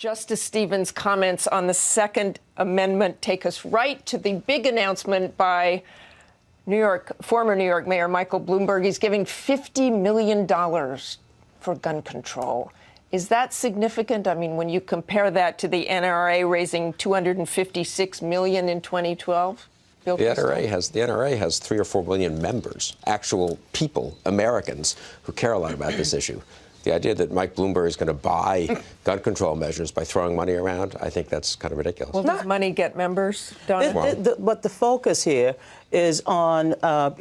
Justice Stevens' comments on the Second Amendment take us right to the big announcement by former New York Mayor Michael Bloomberg. He's giving $50 million for gun control. Is that significant? I mean, when you compare that to the NRA raising $256 million in 2012? The NRA has 3 or 4 million members, actual people, Americans, who care a lot about this issue. The idea that Mike Bloomberg is going to buy gun control measures by throwing money around, I think that's kind of ridiculous. Well, does money get members, Donna? But the focus here is on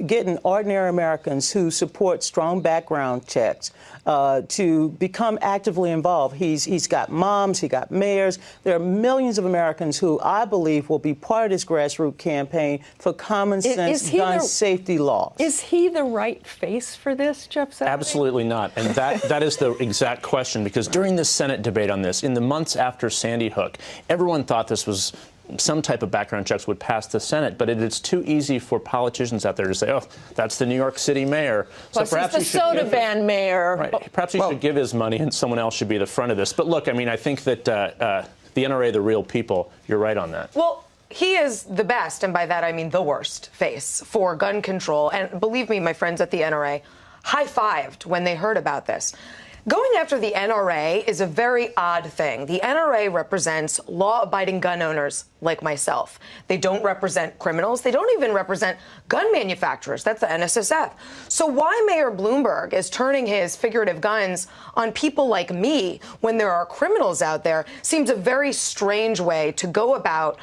getting ordinary Americans who support strong background checks to become actively involved. He's got moms, he got mayors. There are millions of Americans who I believe will be part of this grassroots campaign for common sense gun safety laws. Is he the right face for this, Jeff Zeleny? Absolutely not. And that is the exact question, because during the Senate debate on this, in the months after Sandy Hook, everyone thought this was some type of background checks would pass the Senate, but it's too easy for politicians out there to say, oh, that's the New York City mayor. Plus, so perhaps he's the soda ban mayor. Right. Perhaps he should give his money and someone else should be the front of this. But look, I mean, I think that the NRA, the real people, you're right on that. Well, he is the best, and by that I mean the worst face for gun control. And believe me, my friends at the NRA high-fived when they heard about this. Going after the NRA is a very odd thing. The NRA represents law-abiding gun owners like myself. They don't represent criminals. They don't even represent gun manufacturers. That's the NSSF. So why Mayor Bloomberg is turning his figurative guns on people like me when there are criminals out there seems a very strange way to go about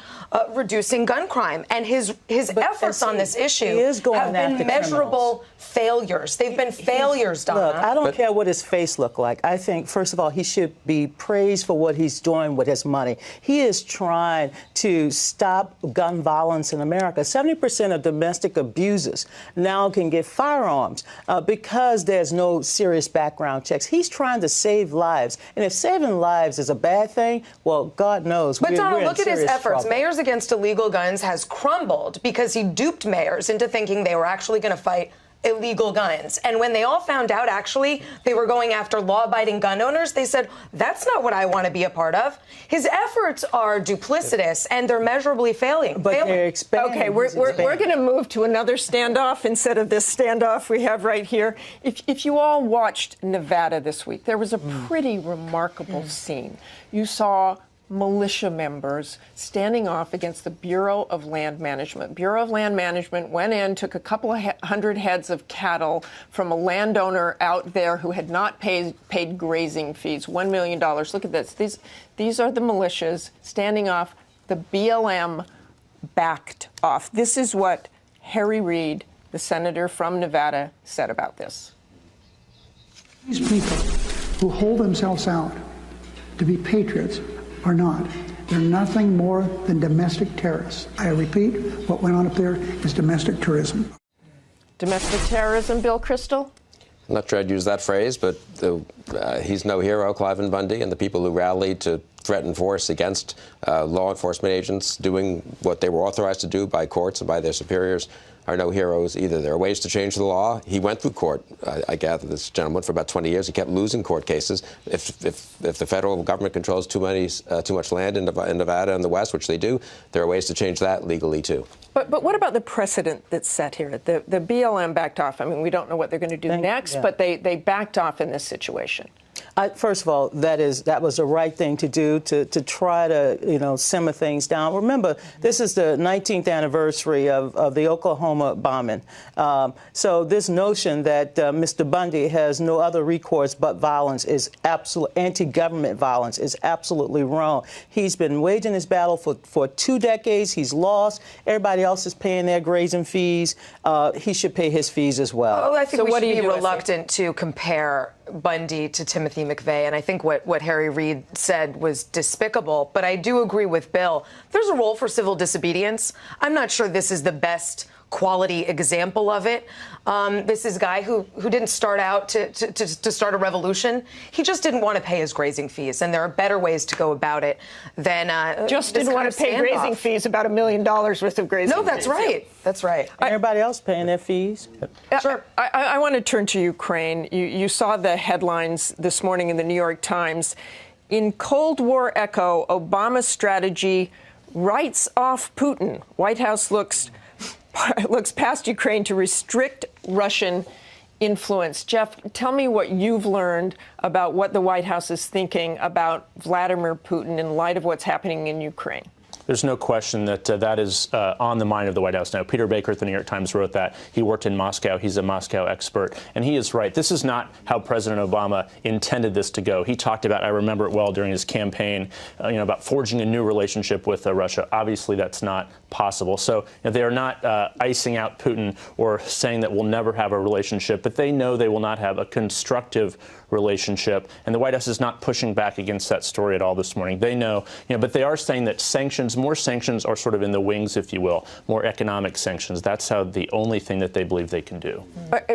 reducing gun crime. And his efforts on this issue have been measurable failures. They've been failures, Donna. Look, I don't care what his face looks like. I think, first of all, he should be praised for what he's doing with his money. He is trying to stop gun violence in America. 70% of domestic abusers now can get firearms because there's no serious background checks. He's trying to save lives. And if saving lives is a bad thing, well, God knows. But Donna, look at his efforts. Trouble. Mayors Against Illegal Guns has crumbled because he duped mayors into thinking they were actually going to fight illegal guns. And when they all found out, actually, they were going after law-abiding gun owners, they said, that's not what I want to be a part of. His efforts are duplicitous, and they're measurably failing. But they're expanding. Okay, we're going to move to another standoff instead of this standoff we have right here. If you all watched Nevada this week, there was a pretty remarkable scene. You saw militia members standing off against the Bureau of Land Management. Bureau of Land Management went in, took a couple of hundred heads of cattle from a landowner out there who had not paid grazing fees, $1 million. Look at this. These are the militias standing off. The BLM backed off. This is what Harry Reid, the senator from Nevada, said about this. These people who hold themselves out to be patriots are not. They're nothing more than domestic terrorists. I repeat, what went on up there is domestic terrorism. Domestic terrorism, Bill Kristol? I'm not sure I'd use that phrase, but he's no hero, Cliven Bundy, and the people who rallied to threaten force against law enforcement agents doing what they were authorized to do by courts and by their superiors are no heroes either. There are ways to change the law. He went through court, I gather, this gentleman, for about 20 years. He kept losing court cases. If the federal government controls too much land in Nevada and the West, which they do, there are ways to change that legally, too. But what about the precedent that's set here? The BLM backed off. I mean, we don't know what they're going to do next, but they backed off in this situation. First of all, that was the right thing to do to try to simmer things down. Remember, this is the 19th anniversary of the Oklahoma bombing. So this notion that Mr. Bundy has no other recourse but violence is absolute anti-government violence is absolutely wrong. He's been waging this battle for 2 decades. He's lost. Everybody else is paying their grazing fees. He should pay his fees as well. Well, I think we should be reluctant to compare Bundy to Timothy McVeigh, and I think what Harry Reid said was despicable, but I do agree with Bill. There's a role for civil disobedience. I'm not sure this is the best quality example of it. This is a guy who didn't start out to start a revolution. He just didn't want to pay his grazing fees, and there are better ways to go about it than just didn't want to pay grazing fees, about $1 million worth of grazing fees. No, that's right. That's right. Everybody else paying their fees. Sure. I want to turn to Ukraine. You saw the headlines this morning in the New York Times. In Cold War echo, Obama's strategy writes off Putin. White House looks past Ukraine to restrict Russian influence. Jeff, tell me what you've learned about what the White House is thinking about Vladimir Putin in light of what's happening in Ukraine. There's no question that that is on the mind of the White House now. Peter Baker at the New York Times wrote that. He worked in Moscow. He's a Moscow expert. And he is right. This is not how President Obama intended this to go. He talked about, I remember it well during his campaign, about forging a new relationship with Russia. Obviously, that's not possible. So they are not icing out Putin or saying that we'll never have a relationship, but they know they will not have a constructive relationship. And the White House is not pushing back against that story at all this morning. They know, but they are saying that more sanctions are sort of in the wings, if you will, more economic sanctions. That's how the only thing that they believe they can do.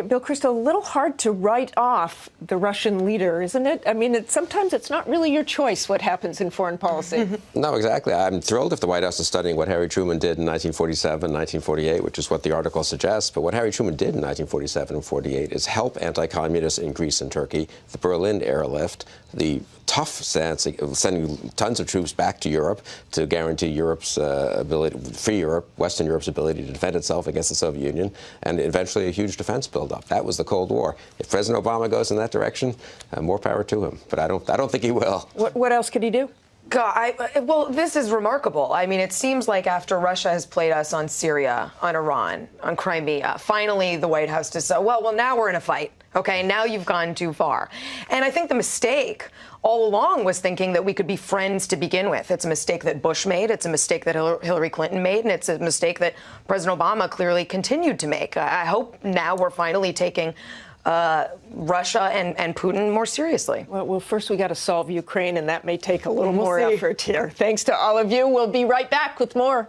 Bill Kristol, a little hard to write off the Russian leader, isn't it? I mean, sometimes it's not really your choice what happens in foreign policy. No, exactly. I'm thrilled if the White House is studying what Harry Truman did in 1947, 1948, which is what the article suggests. But what Harry Truman did in 1947 and 48 is help anti-communists in Greece and Turkey, the Berlin airlift, the tough stance of sending tons of troops back to Europe to guarantee Europe's free Europe, Western Europe's ability to defend itself against the Soviet Union, and eventually a huge defense buildup. That was the Cold War. If President Obama goes in that direction, more power to him. But I don't think he will. What else could he do? God, well, this is remarkable. I mean, it seems like after Russia has played us on Syria, on Iran, on Crimea, finally the White House decided, well, now we're in a fight. Okay, now you've gone too far. And I think the mistake all along was thinking that we could be friends to begin with. It's a mistake that Bush made. It's a mistake that Hillary Clinton made. And it's a mistake that President Obama clearly continued to make. I hope now we're finally taking Russia and Putin more seriously. Well, first we got to solve Ukraine, and that may take a little more effort here. Thanks to all of you. We'll be right back with more.